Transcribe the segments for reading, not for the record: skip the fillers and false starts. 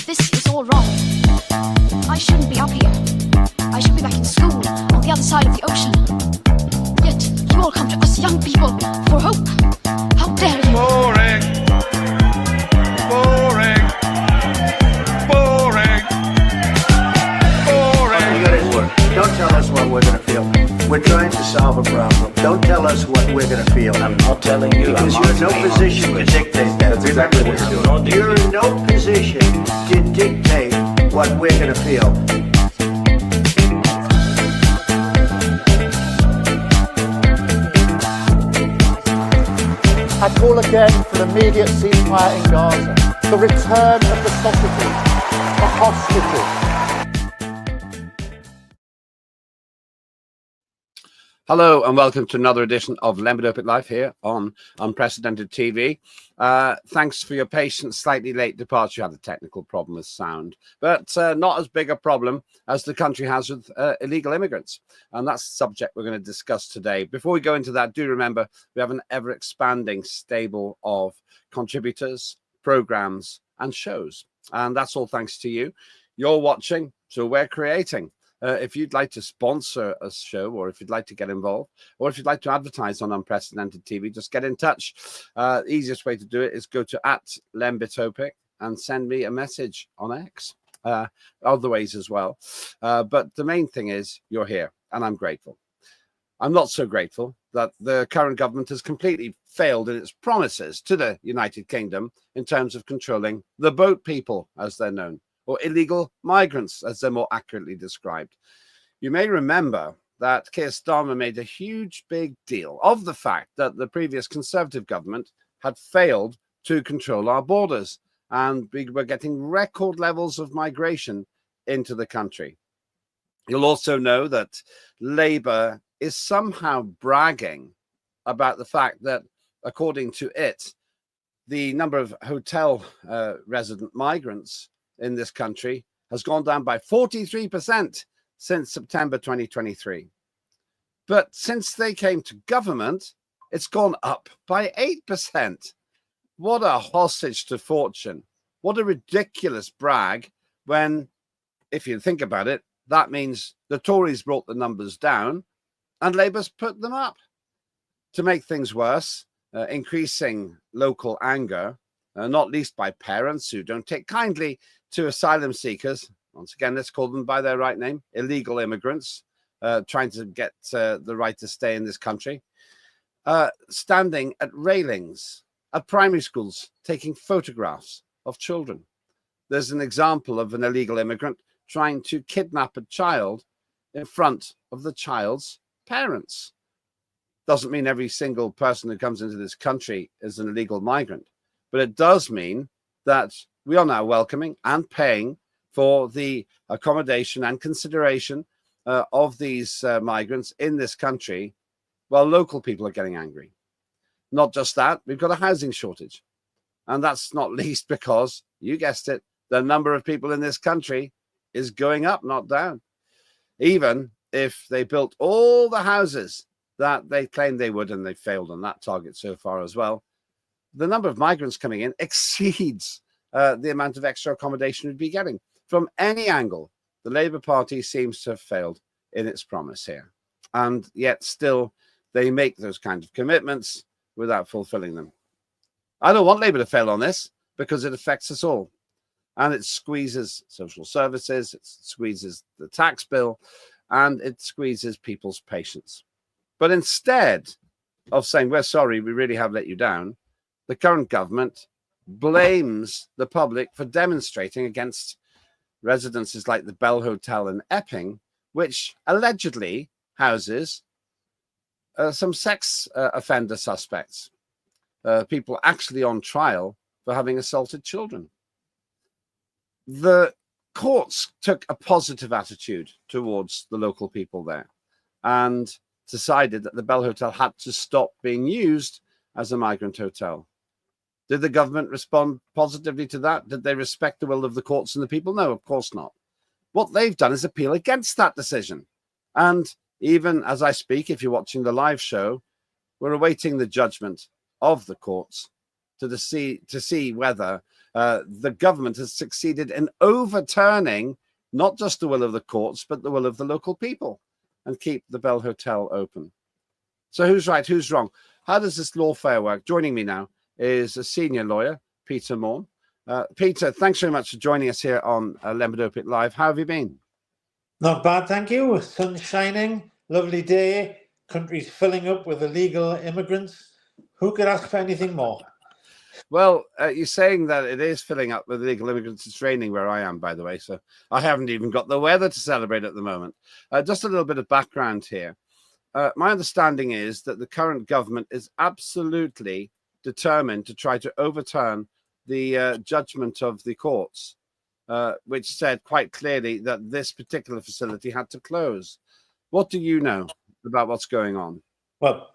this is all wrong, I shouldn't be up here. I should be back in school on the other side of the ocean. Yet you all come to us young people for hope. How dare you? Boring. Boring. Boring. Boring. You got to work. Don't tell us what we're going to feel. We're trying to solve a problem. Don't tell us what we're going to feel. I'm not telling you. Because you're in no position to dictate that. Remember this. You're in no position to dictate what we're going to feel. I call again for an immediate ceasefire in Gaza, the return of the sausages, the hostages. Hello and welcome to another edition of Lembidopic Life here on Unprecedented TV. Thanks for your patience. Slightly late departure. Had a technical problem with sound, but not as big a problem as the country has with illegal immigrants. And that's the subject we're going to discuss today. Before we go into that, do remember we have an ever-expanding stable of contributors, programs, and shows. And that's all thanks to you. You're watching, so we're creating. If you'd like to sponsor a show, or if you'd like to get involved, or if you'd like to advertise on Unprecedented TV, just get in touch. Easiest way to do it is go to @Lembitopic and send me a message on X. Other ways as well. But the main thing is you're here, and I'm grateful. I'm not so grateful that the current government has completely failed in its promises to the United Kingdom in terms of controlling the boat people, as they're known, or illegal migrants, as they're more accurately described. You may remember that Keir Starmer made a huge, big deal of the fact that the previous Conservative government had failed to control our borders, and we were getting record levels of migration into the country. You'll also know that Labour is somehow bragging about the fact that, according to it, the number of hotel resident migrants in this country has gone down by 43% since September 2023. But since they came to government, it's gone up by 8%. What a hostage to fortune. What a ridiculous brag when, if you think about it, that means the Tories brought the numbers down and Labour's put them up. To make things worse, increasing local anger, not least by parents who don't take kindly to asylum seekers. Once again, let's call them by their right name, illegal immigrants, trying to get the right to stay in this country, standing at railings at primary schools, taking photographs of children. There's an example of an illegal immigrant trying to kidnap a child in front of the child's parents. Doesn't mean every single person who comes into this country is an illegal migrant, but it does mean that we are now welcoming and paying for the accommodation and consideration of these migrants in this country, while local people are getting angry. Not just that, we've got a housing shortage. And that's not least because, you guessed it, the number of people in this country is going up, not down. Even if they built all the houses that they claimed they would, and they failed on that target so far as well, the number of migrants coming in exceeds the amount of extra accommodation we'd be getting. From any angle, the Labour Party seems to have failed in its promise here. And yet still, they make those kind of commitments without fulfilling them. I don't want Labour to fail on this because it affects us all. And it squeezes social services, it squeezes the tax bill, and it squeezes people's patience. But instead of saying, we're sorry, we really have let you down, the current government blames the public for demonstrating against residences like the Bell Hotel in Epping, which allegedly houses some sex offender suspects, people actually on trial for having assaulted children. The courts took a positive attitude towards the local people there and decided that the Bell Hotel had to stop being used as a migrant hotel. Did the government respond positively to that? Did they respect the will of the courts and the people? No, of course not. What they've done is appeal against that decision. And even as I speak, if you're watching the live show, we're awaiting the judgment of the courts to see whether the government has succeeded in overturning not just the will of the courts, but the will of the local people, and keep the Bell Hotel open. So who's right, who's wrong? How does this lawfare work? Joining me now is a senior lawyer, Peter Maughan. Peter, thanks very much for joining us here on Lembedopit Live. How have you been? Not bad, thank you. Sun's shining, lovely day. Country's filling up with illegal immigrants. Who could ask for anything more? Well, you're saying that it is filling up with illegal immigrants. It's raining where I am, by the way, so I haven't even got the weather to celebrate at the moment. Just a little bit of background here. My understanding is that the current government is absolutely determined to try to overturn the judgment of the courts, which said quite clearly that this particular facility had to close. What do you know about what's going on? Well,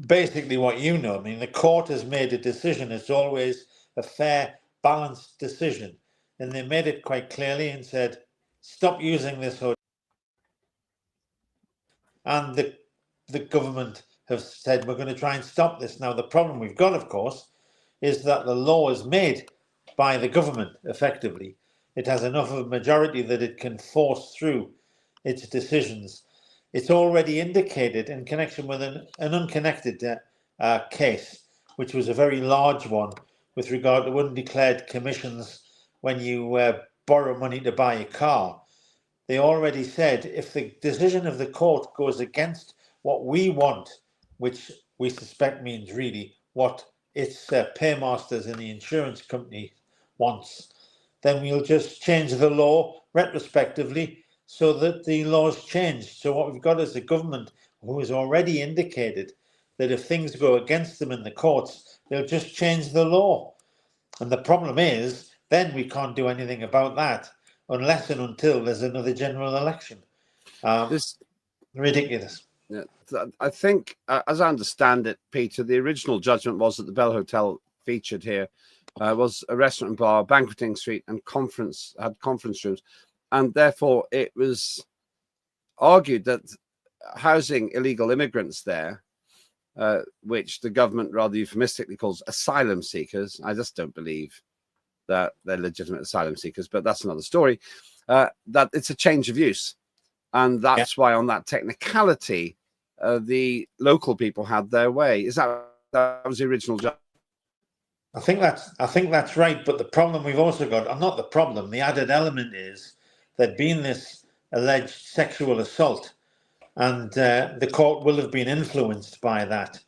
basically what you know, I mean, the court has made a decision. It's always a fair, balanced decision. And they made it quite clearly and said, stop using this hotel. And the government have said, we're going to try and stop this. Now, the problem we've got, of course, is that the law is made by the government, effectively. It has enough of a majority that it can force through its decisions. It's already indicated in connection with an unconnected case, which was a very large one with regard to undeclared commissions when you borrow money to buy a car. They already said if the decision of the court goes against what we want, which we suspect means really what its paymasters in the insurance company wants, then we'll just change the law retrospectively so that the law's changed. So what we've got is a government who has already indicated that if things go against them in the courts, they'll just change the law. And the problem is, then we can't do anything about that unless and until there's another general election. Ridiculous. Yeah, I think, as I understand it, Peter, the original judgment was that the Bell Hotel featured here was a restaurant and bar, banqueting suite, and had conference rooms. And therefore, it was argued that housing illegal immigrants there, which the government rather euphemistically calls asylum seekers, I just don't believe that they're legitimate asylum seekers, but that's another story, that it's a change of use. And that's why on that technicality, the local people had their way. Is that was the original judgment? I think that's right. But the problem we've also got, or not the problem, the added element is there'd been this alleged sexual assault, and the court will have been influenced by that.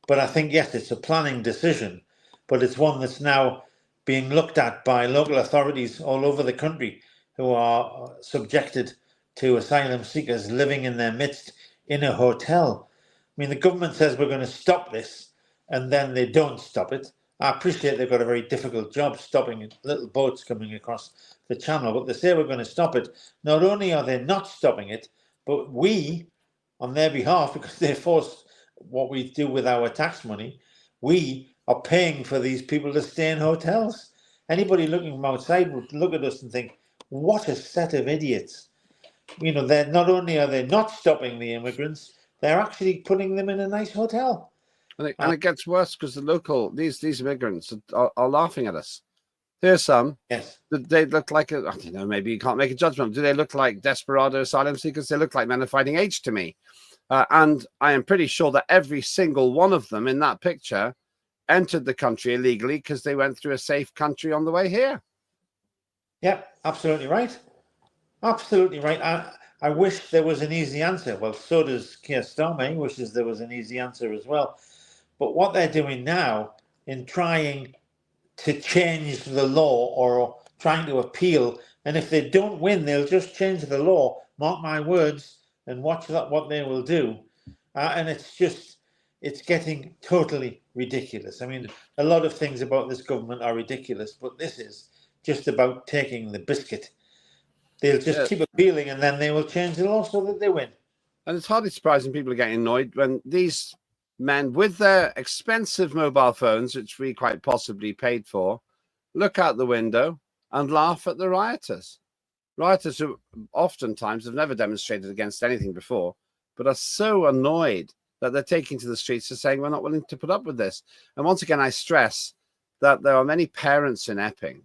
But I think, yes, it's a planning decision, but it's one that's now being looked at by local authorities all over the country who are subjected to asylum seekers living in their midst in a hotel. I mean, the government says we're going to stop this, and then they don't stop it. I appreciate they've got a very difficult job stopping little boats coming across the channel, but they say we're going to stop it. Not only are they not stopping it, but we, on their behalf, because they force what we do with our tax money, we are paying for these people to stay in hotels. Anybody looking from outside would look at us and think, what a set of idiots. You know, they're not only are they not stopping the immigrants, they're actually putting them in a nice hotel. And it gets worse because the local, these immigrants are laughing at us. Here's some. Yes. They look like, I don't know, maybe you can't make a judgment. Do they look like desperado asylum seekers? They look like men of fighting age to me. And I am pretty sure that every single one of them in that picture entered the country illegally because they went through a safe country on the way here. Yeah, absolutely right. Absolutely right. I wish there was an easy answer. Well, so does Keir Starmer. He wishes there was an easy answer as well. But what they're doing now in trying to change the law or trying to appeal, and if they don't win, they'll just change the law. Mark my words and watch what they will do. And it's getting totally ridiculous. I mean, a lot of things about this government are ridiculous, but this is just about taking the biscuit. They'll just keep appealing and then they will change the law so that they win. And it's hardly surprising people are getting annoyed when these men with their expensive mobile phones, which we quite possibly paid for, look out the window and laugh at the rioters. Rioters who oftentimes have never demonstrated against anything before, but are so annoyed that they're taking to the streets and saying, we're not willing to put up with this. And once again, I stress that there are many parents in Epping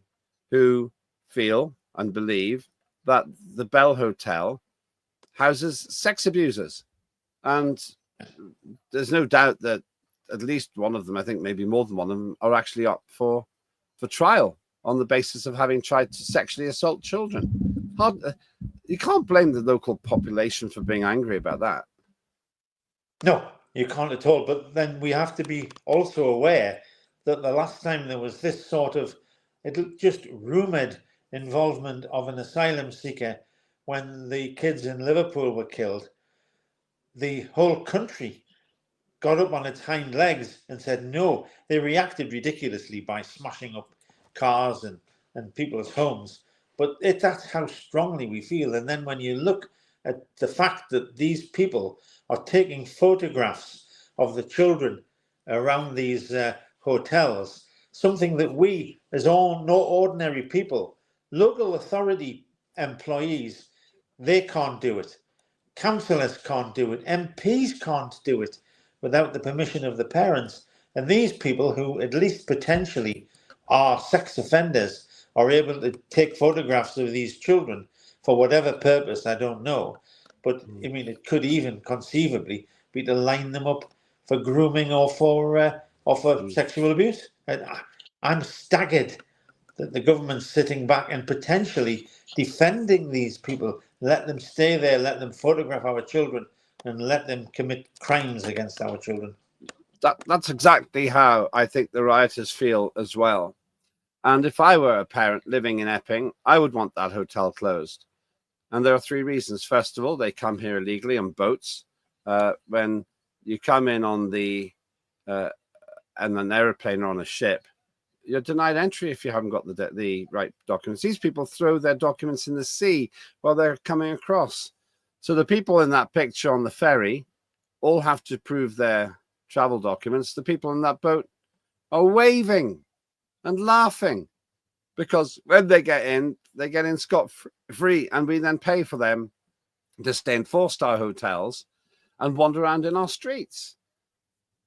who feel and believe that the Bell Hotel houses sex abusers. And there's no doubt that at least one of them, I think maybe more than one of them, are actually up for trial on the basis of having tried to sexually assault children. You can't blame the local population for being angry about that. No, you can't at all. But then we have to be also aware that the last time there was this sort of, just rumoured involvement of an asylum seeker when the kids in Liverpool were killed, the whole country got up on its hind legs and said no. They reacted ridiculously by smashing up cars and people's homes. But that's how strongly we feel. And then when you look at the fact that these people are taking photographs of the children around these hotels, something that we, as no ordinary people, local authority employees, they can't do it. Councillors can't do it. MPs can't do it without the permission of the parents. And these people, who at least potentially are sex offenders, are able to take photographs of these children for whatever purpose, I don't know. But I mean, it could even conceivably be to line them up for grooming or for sexual abuse. I'm staggered that the government's sitting back and potentially defending these people. Let them stay there, let them photograph our children, and let them commit crimes against our children. That's exactly how I think the rioters feel as well. And if I were a parent living in Epping, I would want that hotel closed. And there are three reasons. First of all, they come here illegally on boats. When you come in on and an aeroplane or on a ship, you're denied entry if you haven't got the right documents. These people throw their documents in the sea while they're coming across. So the people in that picture on the ferry all have to prove their travel documents. The people in that boat are waving and laughing because when they get in scot-free, and we then pay for them to stay in 4-star hotels and wander around in our streets.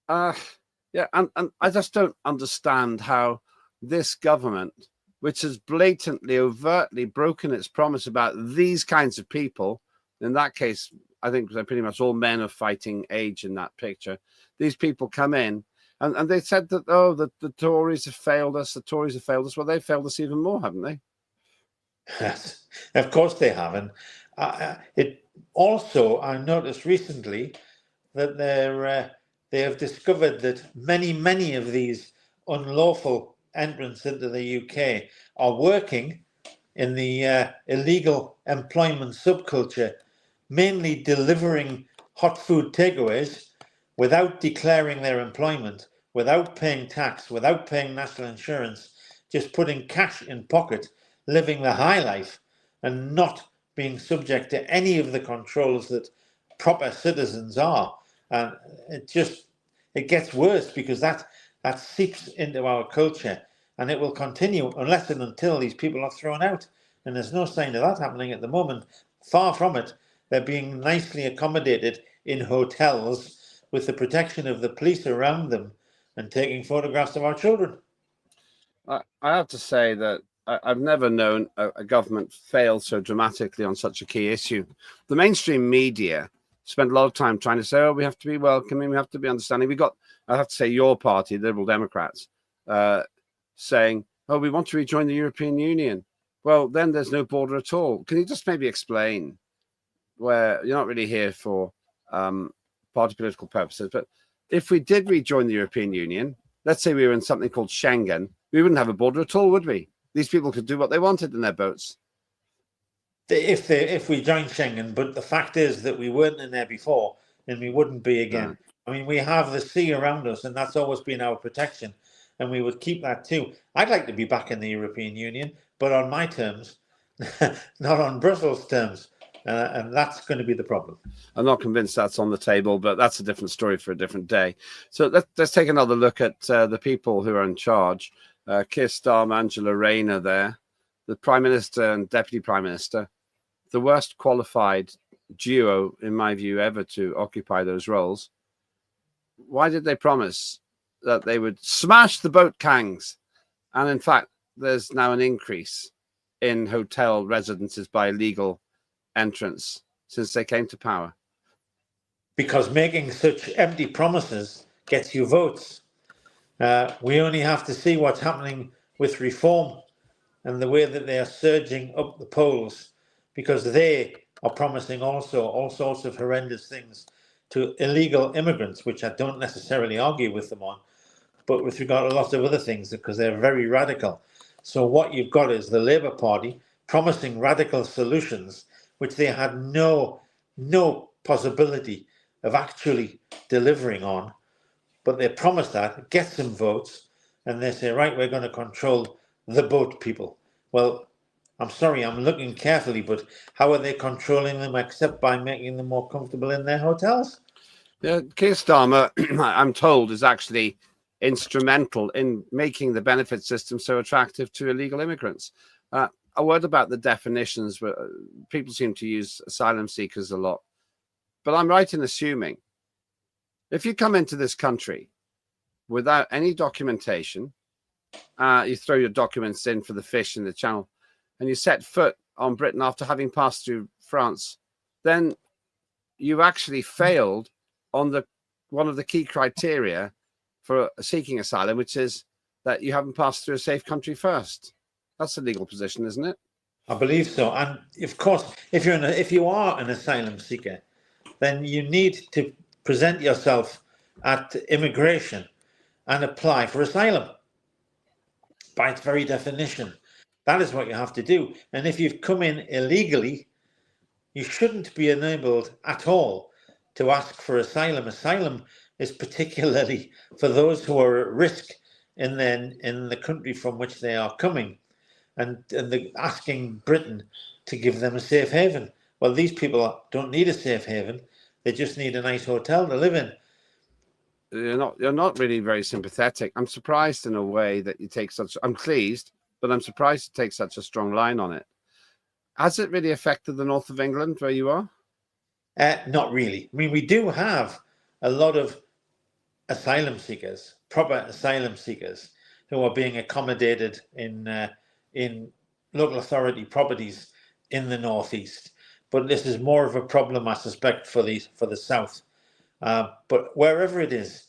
Yeah, and I just don't understand how this government, which has blatantly, overtly broken its promise about these kinds of people, in that case, I think they're pretty much all men of fighting age in that picture. These people come in and they said that, oh, the Tories have failed us, the Tories have failed us. Well, they've failed us even more, haven't they? Yes, of course they haven't. It also, I noticed recently that they have discovered that many of these unlawful entrants into the UK are working in the illegal employment subculture, mainly delivering hot food takeaways without declaring their employment, without paying tax, without paying national insurance, just putting cash in pocket, living the high life, and not being subject to any of the controls that proper citizens are. And it gets worse because that seeps into our culture, and it will continue unless and until these people are thrown out. And there's no sign of that happening at the moment. Far from it. They're being nicely accommodated in hotels with the protection of the police around them and taking photographs of our children. I have to say that I've never known a government fail so dramatically on such a key issue. The mainstream media spent a lot of time trying to say, oh, we have to be welcoming, we have to be understanding. We got, I have to say, your party, the Liberal Democrats, saying, oh, we want to rejoin the European Union. Well, then there's no border at all. Can you just maybe explain where you're not really here for party political purposes, but if we did rejoin the European Union, let's say we were in something called Schengen, we wouldn't have a border at all, would we? These people could do what they wanted in their boats. If we joined Schengen, but the fact is that we weren't in there before, and we wouldn't be again. I mean, we have the sea around us, and that's always been our protection, and we would keep that too. I'd like to be back in the European Union, but on my terms, not on Brussels' terms. And that's going to be the problem. I'm not convinced that's on the table, but that's a different story for a different day. So let's take another look at the people who are in charge. Keir Starmer, Angela Rayner there, the Prime Minister and Deputy Prime Minister, the worst qualified duo, in my view, ever to occupy those roles. Why did they promise that they would smash the boat gangs And in fact, there's now an increase in hotel residences by illegal entrants since they came to power. Because making such empty promises gets you votes. We only have to see what's happening with reform and the way that they are surging up the polls, because they are promising also all sorts of horrendous things to illegal immigrants, which I don't necessarily argue with them on, but with regard to lots of other things, because they're very radical. So what you've got is the Labour Party promising radical solutions, which they had no possibility of actually delivering on, but they promise that, get some votes, and they say, right, we're going to control the boat people. Well, I'm sorry, I'm looking carefully, but how are they controlling them except by making them more comfortable in their hotels? Yeah, Keir Starmer, I'm told, is actually instrumental in making the benefit system so attractive to illegal immigrants. A word about the definitions. People seem to use asylum seekers a lot, but I'm right in assuming if you come into this country without any documentation, you throw your documents in for the fish in the channel, and you set foot on Britain after having passed through France, then you've actually failed on one of the key criteria for seeking asylum, which is that you haven't passed through a safe country first. That's a legal position, isn't it? I believe so. And of course, if you are an asylum seeker, then you need to present yourself at immigration and apply for asylum. By its very definition, that is what you have to do. And if you've come in illegally, you shouldn't be enabled at all to ask for asylum. Asylum is particularly for those who are at risk in the country from which they are coming, and asking Britain to give them a safe haven. Well, these people don't need a safe haven; they just need a nice hotel to live in. You're not really very sympathetic. I'm surprised in a way that you take such. I'm pleased, but I'm surprised to take such a strong line on it. Has it really affected the north of England where you are? Not really. I mean, we do have a lot of asylum seekers, proper asylum seekers, who are being accommodated in local authority properties in the northeast. But this is more of a problem, I suspect, for the south. But wherever it is,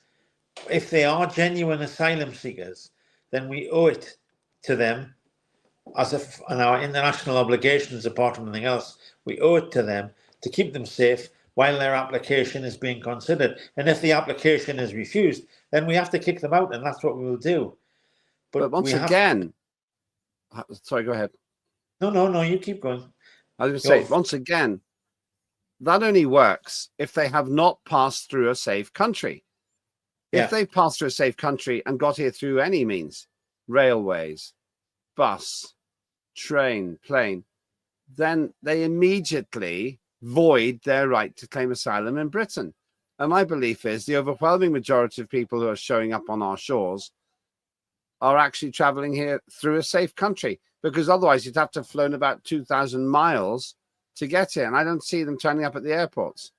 if they are genuine asylum seekers, then we owe it to them, and our international obligations, apart from anything else, we owe it to them to keep them safe while their application is being considered. And if the application is refused, then we have to kick them out, and that's what we will do. But once again, sorry, go ahead. No, you keep going. I was going to say, once again, that only works if they have not passed through a safe country. If they've passed through a safe country and got here through any means, railways, bus, train, plane, then they immediately void their right to claim asylum in Britain. And my belief is the overwhelming majority of people who are showing up on our shores are actually traveling here through a safe country, because otherwise you'd have to have flown about 2,000 miles to get here. And I don't see them turning up at the airports.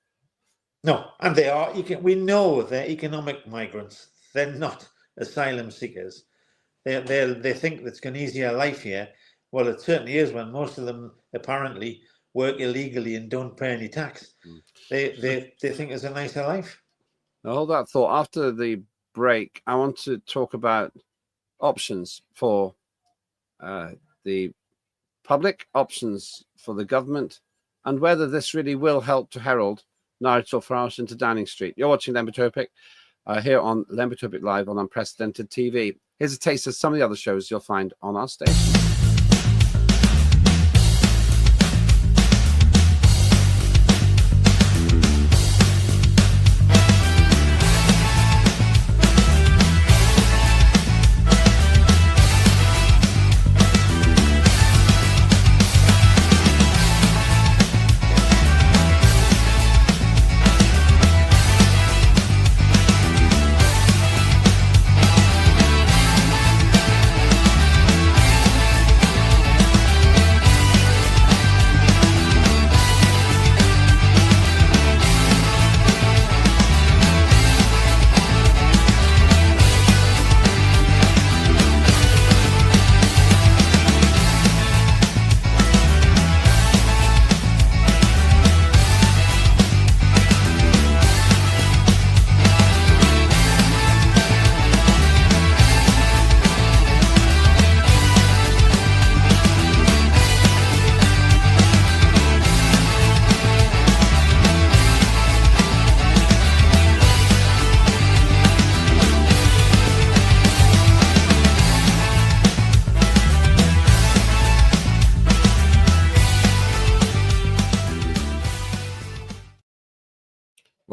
No, and they are. We know they're economic migrants. They're not asylum seekers. They think it's an easier life here. Well, it certainly is when most of them apparently work illegally and don't pay any tax. They think it's a nicer life. Hold that thought. After the break, I want to talk about options for the public, options for the government, and whether this really will help to herald Nigel Farage into Downing Street. You're watching Lembertopic here on Lembertopic Live on Unprecedented TV. Here's a taste of some of the other shows you'll find on our station.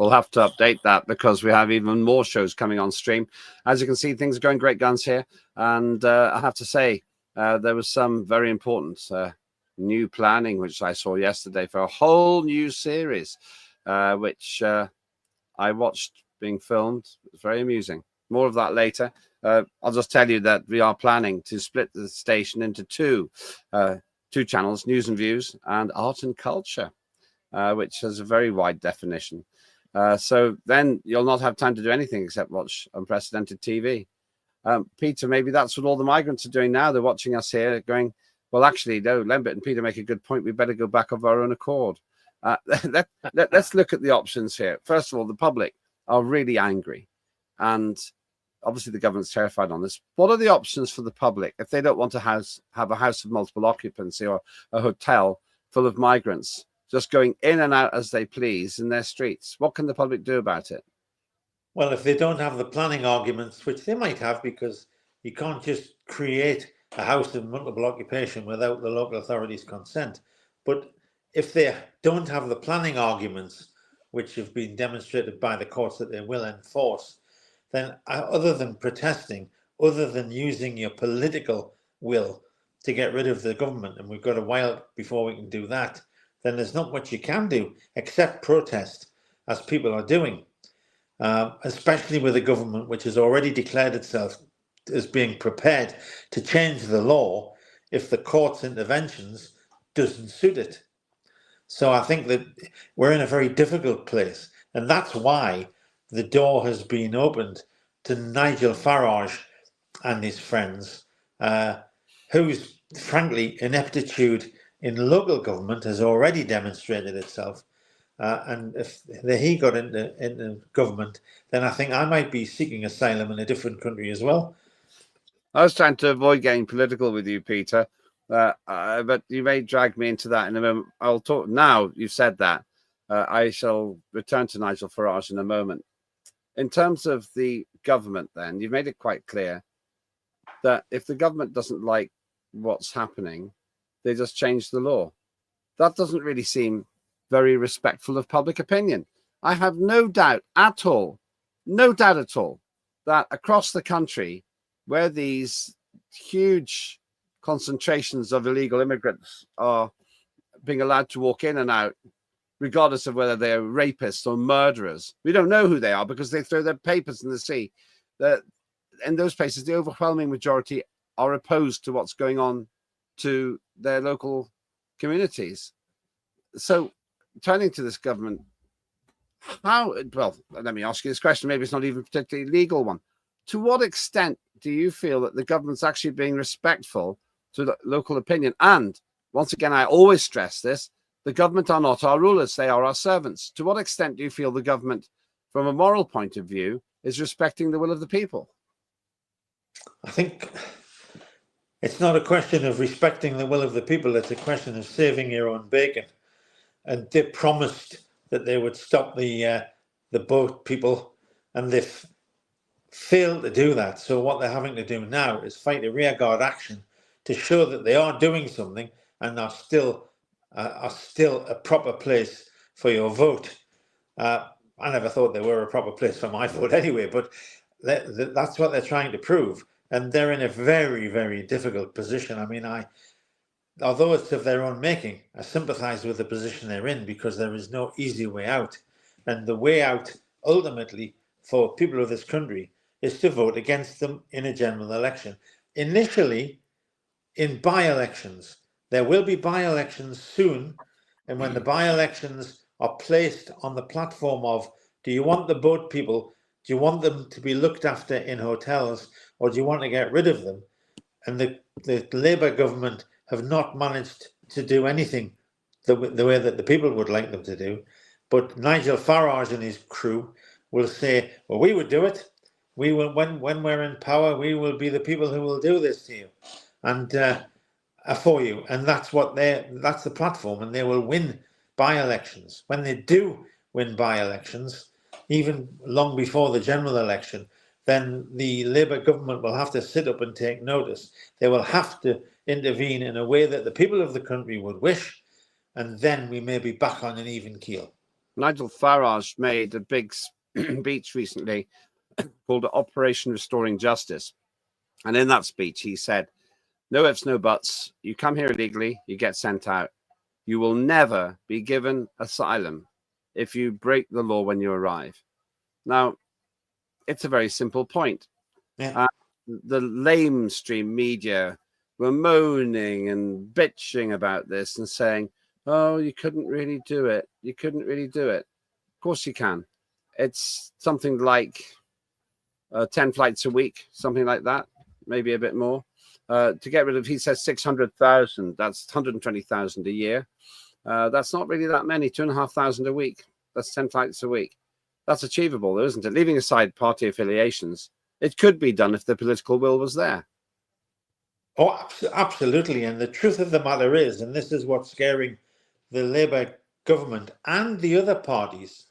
we'll have to update that because we have even more shows coming on stream. As you can see, things are going great guns here. And I have to say, there was some very important new planning, which I saw yesterday for a whole new series, which I watched being filmed. It was very amusing. More of that later. I'll just tell you that we are planning to split the station into two channels, News and Views and Art and Culture, which has a very wide definition. So then you'll not have time to do anything except watch unprecedented TV. Peter, maybe that's what all the migrants are doing now. They're watching us here going, well, actually, no, Lembit and Peter make a good point. We better go back of our own accord. Let's look at the options here. First of all, the public are really angry. And obviously the government's terrified on this. What are the options for the public if they don't want to have a house of multiple occupancy or a hotel full of migrants just going in and out as they please in their streets? What can the public do about it? Well, if they don't have the planning arguments, which they might have, because you can't just create a house of multiple occupation without the local authorities' consent. But if they don't have the planning arguments, which have been demonstrated by the courts that they will enforce, then other than protesting, other than using your political will to get rid of the government, and we've got a while before we can do that, then there's not much you can do except protest, as people are doing, especially with a government which has already declared itself as being prepared to change the law if the court's interventions doesn't suit it. So I think that we're in a very difficult place, and that's why the door has been opened to Nigel Farage and his friends, whose, frankly, ineptitude in local government has already demonstrated itself. And if he got into government, then I think I might be seeking asylum in a different country as well. I was trying to avoid getting political with you, Peter, but you may drag me into that in a moment. I'll talk now. You've said that. I shall return to Nigel Farage in a moment. In terms of the government, then, you've made it quite clear that if the government doesn't like what's happening, they just change the law. That doesn't really seem very respectful of public opinion. I have no doubt at all, that across the country, where these huge concentrations of illegal immigrants are being allowed to walk in and out, regardless of whether they're rapists or murderers. We don't know who they are because they throw their papers in the sea. In those places, the overwhelming majority are opposed to what's going on to their local communities. So turning to this government, well, let me ask you this question. Maybe it's not even a particularly legal one. To what extent do you feel that the government's actually being respectful to the local opinion? And once again, I always stress this, the government are not our rulers, they are our servants. To what extent do you feel the government, from a moral point of view, is respecting the will of the people? I think it's not a question of respecting the will of the people, it's a question of saving your own bacon. And they promised that they would stop the boat people, and they've failed to do that. So what they're having to do now is fight a rearguard action to show that they are doing something and are still a proper place for your vote. I never thought they were a proper place for my vote anyway, but that's what they're trying to prove. And they're in a very, very difficult position. I mean, although it's of their own making, I sympathise with the position they're in because there is no easy way out. And the way out, ultimately, for people of this country is to vote against them in a general election. Initially, in by-elections. There will be by-elections soon, and when the by-elections are placed on the platform of, do you want the boat people, do you want them to be looked after in hotels, or do you want to get rid of them? And the Labour government have not managed to do anything the way that the people would like them to do. But Nigel Farage and his crew will say, well, we would do it. We will, when we're in power, we will be the people who will do this to you and for you. And that's the platform, and they will win by-elections. When they do win by-elections, even long before the general election, then the Labour government will have to sit up and take notice. They will have to intervene in a way that the people of the country would wish, and then we may be back on an even keel. Nigel Farage made a big speech recently called Operation Restoring Justice. And in that speech, he said, no ifs, no buts. You come here illegally, you get sent out. You will never be given asylum if you break the law when you arrive. Now, it's a very simple point. Yeah. The lamestream media were moaning and bitching about this and saying, oh, you couldn't really do it. You couldn't really do it. Of course you can. It's something like 10 flights a week, something like that, maybe a bit more. To get rid of, he says 600,000, that's 120,000 a year. That's not really that many, 2,500 a week. That's 10 flights a week. That's achievable, though, isn't it? Leaving aside party affiliations, it could be done if the political will was there. Oh, absolutely. And the truth of the matter is, and this is what's scaring the Labour government and the other parties,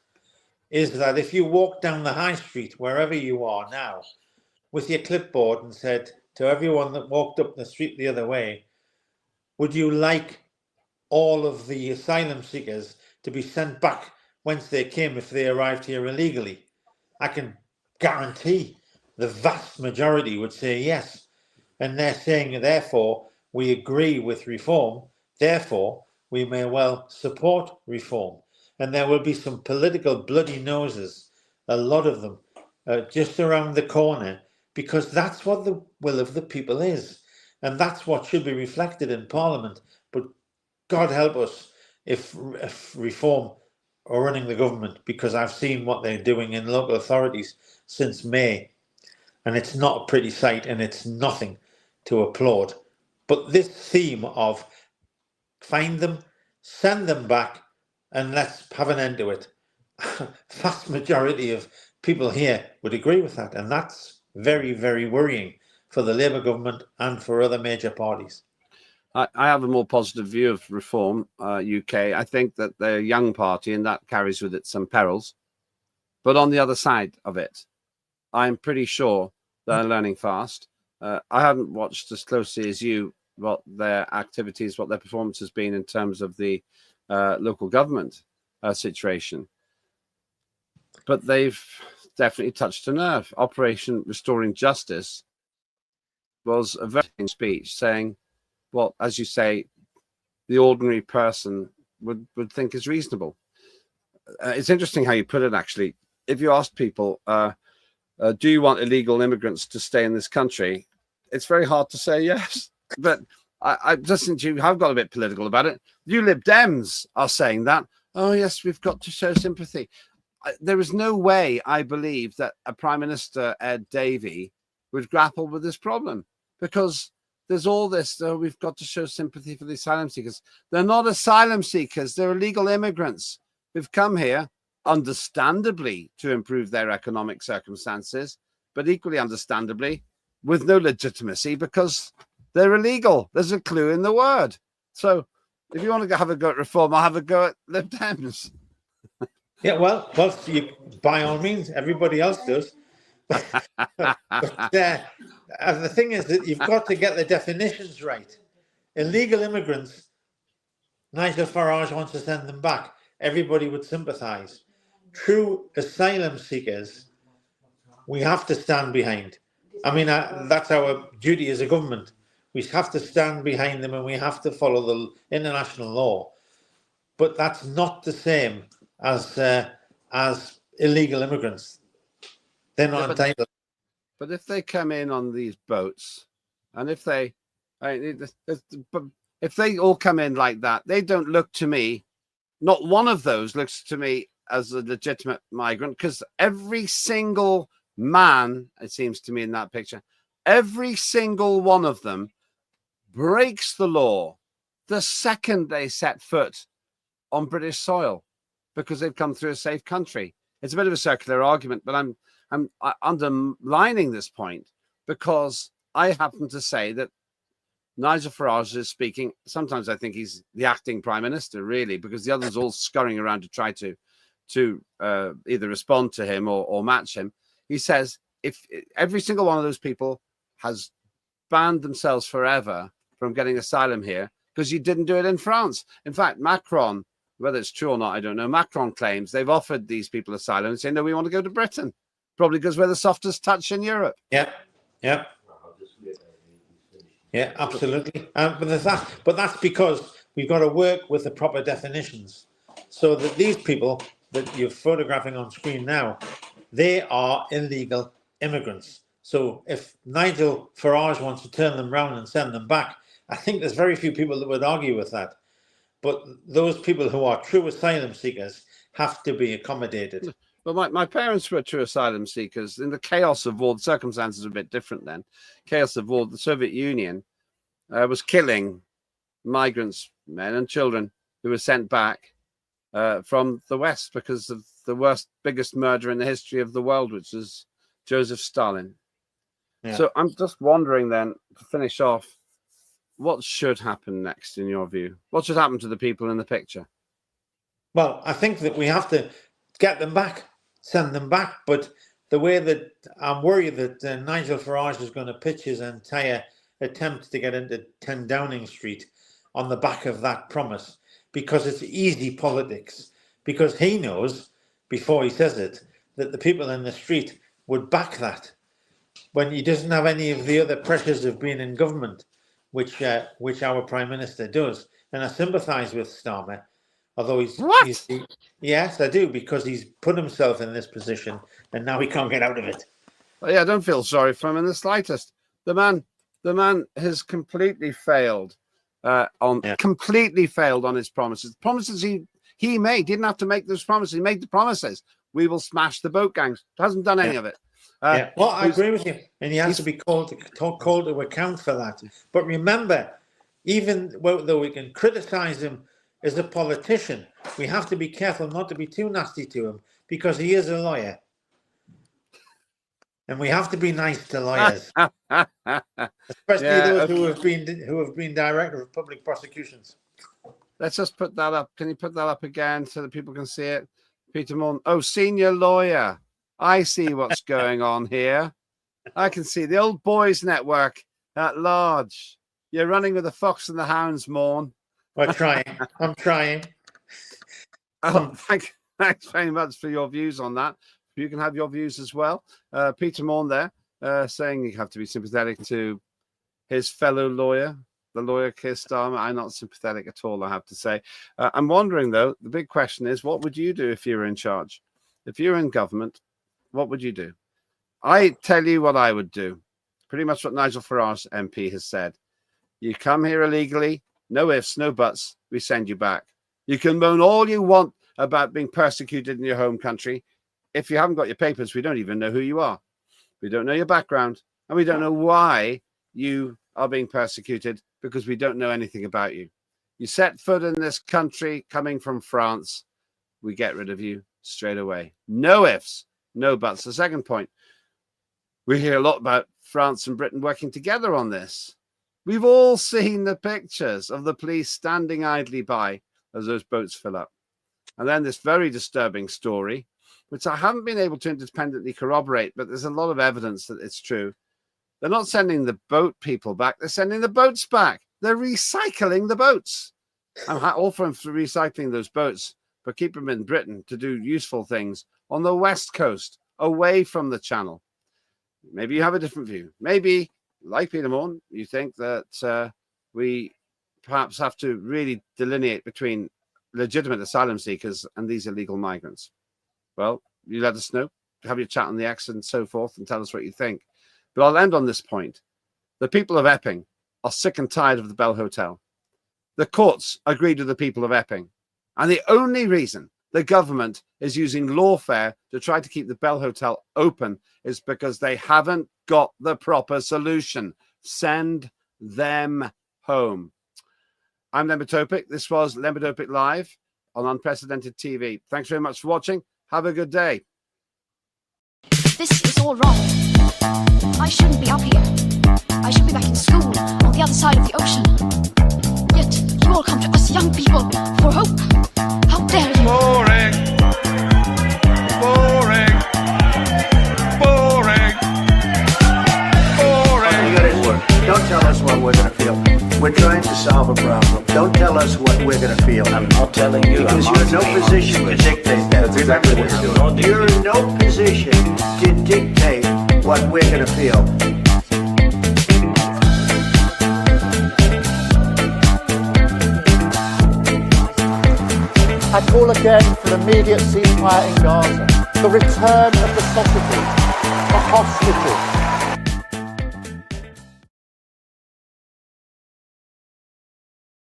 is that if you walk down the high street, wherever you are now, with your clipboard and said to everyone that walked up the street the other way, would you like all of the asylum seekers to be sent back whence they came if they arrived here illegally? I can guarantee the vast majority would say yes. And they're saying, therefore, we agree with reform, therefore, we may well support reform. And there will be some political bloody noses, a lot of them, just around the corner, because that's what the will of the people is. And that's what should be reflected in Parliament. But God help us if reform are running the government, because I've seen what they're doing in local authorities since May. And it's not a pretty sight, and it's nothing to applaud. But this theme of find them, send them back, and let's have an end to it. Vast majority of people here would agree with that, and that's very, very worrying for the Labour government and for other major parties. I have a more positive view of Reform UK. I think that they're a young party, and that carries with it some perils. But on the other side of it, I'm pretty sure they're learning fast. I haven't watched as closely as you what their activities, what their performance has been in terms of the local government situation. But they've definitely touched a nerve. Operation Restoring Justice was a very speech saying, well, as you say, the ordinary person would think is reasonable. It's interesting how you put it, actually. If you ask people, do you want illegal immigrants to stay in this country? It's very hard to say yes. But I just think you have got a bit political about it. You Lib Dems are saying that. Oh, yes, we've got to show sympathy. There is no way, I believe, that a Prime Minister, Ed Davey, would grapple with this problem, because there's all this, we've got to show sympathy for the asylum seekers. They're not asylum seekers. They're illegal immigrants who've come here, understandably, to improve their economic circumstances, but equally understandably, with no legitimacy, because they're illegal. There's a clue in the word. So if you want to have a go at reform, I'll have a go at Lib Dems. Yeah, well, you, by all means, everybody else does. But the thing is that you've got to get the definitions right. Illegal immigrants, Nigel Farage wants to send them back. Everybody would sympathise. True asylum seekers, we have to stand behind. I mean, that's our duty as a government. We have to stand behind them, and we have to follow the international law. But that's not the same as illegal immigrants. They're not entitled. But if they come in on these boats, and if they all come in like that, they don't look to me, not one of those looks to me as a legitimate migrant, because every single man, it seems to me in that picture, every single one of them breaks the law the second they set foot on British soil, because they've come through a safe country. It's a bit of a circular argument, but I'm underlining this point because I happen to say that Nigel Farage is speaking. Sometimes I think he's the acting prime minister, really, because the others all scurrying around to try to either respond to him or match him. He says if every single one of those people has banned themselves forever from getting asylum here because you didn't do it in France. In fact, Macron whether it's true or not, I don't know. Macron claims they've offered these people asylum and saying, no, we want to go to Britain. Probably because we're the softest touch in Europe. Yeah, yeah. Yeah, absolutely. But that's because we've got to work with the proper definitions. So that these people that you're photographing on screen now, they are illegal immigrants. So if Nigel Farage wants to turn them round and send them back, I think there's very few people that would argue with that. But those people who are true asylum seekers have to be accommodated. Well, my parents were true asylum seekers. In the chaos of war, the circumstances are a bit different then. Chaos of war, the Soviet Union was killing migrants, men and children, who were sent back from the West because of the biggest murder in the history of the world, which is Joseph Stalin. Yeah. So I'm just wondering then, to finish off, what should happen next in your view? What should happen to the people in the picture? Well, I think that we have to get them back, send them back. But the way that I'm worried that Nigel Farage is going to pitch his entire attempt to get into 10 Downing Street on the back of that promise, because it's easy politics, because he knows, before he says it, that the people in the street would back that when he doesn't have any of the other pressures of being in government, which our Prime Minister does. And I sympathise with Starmer, although yes, I do, because he's put himself in this position and now he can't get out of it. Well, yeah, I don't feel sorry for him in the slightest. The man has completely failed completely failed on his promises. Promises he made. He didn't have to make those promises. He made the promises. We will smash the boat gangs. Hasn't done any of it. Well, I agree with you, and he has to be called to account for that. But remember, even though we can criticise him as a politician, we have to be careful not to be too nasty to him, because he is a lawyer, and we have to be nice to lawyers, especially those who have been director of public prosecutions. Let's just put that up. Can you put that up again so that people can see it? Peter Maughan. Oh, senior lawyer. I see what's going on here. I can see the old boys network at large. You're running with the fox and the hounds, Maughan. We're trying. I'm trying. Thanks very much for your views on that. You can have your views as well. Peter Maughan there saying you have to be sympathetic to his fellow lawyer, the lawyer Keir Starmer. I'm not sympathetic at all, I have to say. I'm wondering, though, the big question is, what would you do if you were in charge? If you're in government, what would you do? I tell you what I would do. Pretty much what Nigel Farage MP has said. You come here illegally, no ifs, no buts, we send you back. You can moan all you want about being persecuted in your home country. If you haven't got your papers, we don't even know who you are. We don't know your background, and we don't know why you are being persecuted, because we don't know anything about you. You set foot in this country coming from France, we get rid of you straight away. No ifs, no buts. The second point, we hear a lot about France and Britain working together on this. We've all seen the pictures of the police standing idly by as those boats fill up. And then this very disturbing story, which I haven't been able to independently corroborate, but there's a lot of evidence that it's true. They're not sending the boat people back. They're sending the boats back. They're recycling the boats. I'm all for recycling those boats, but keep them in Britain to do useful things on the West Coast, away from the Channel. Maybe you have a different view. Maybe, like Peter Maughan, you think that we perhaps have to really delineate between legitimate asylum seekers and these illegal migrants. Well, you let us know, have your chat on the X and so forth, and tell us what you think. But I'll end on this point. The people of Epping are sick and tired of the Bell Hotel. The courts agreed with the people of Epping. And the only reason the government is using lawfare to try to keep the Bell Hotel open is because they haven't got the proper solution. Send them home. I'm Lember Topic. This was Lember Topic Live on Unprecedented TV. Thanks very much for watching. Have a good day. This is all wrong. I shouldn't be up here. I should be back in school on the other side of the ocean. Yet you all come to us young people for hope. How dare you? Boring. Boring. Boring. Boring. You got it work. Don't tell us what we're going to feel. We're trying trying to solve a problem. Don't tell us what we're going to feel. I'm not telling you. Because you're in no position to dictate that. That's exactly what you're doing. You're in no position to dictate what we're going to feel. I call again for immediate ceasefire in Gaza, the return of the sausages, the hostages,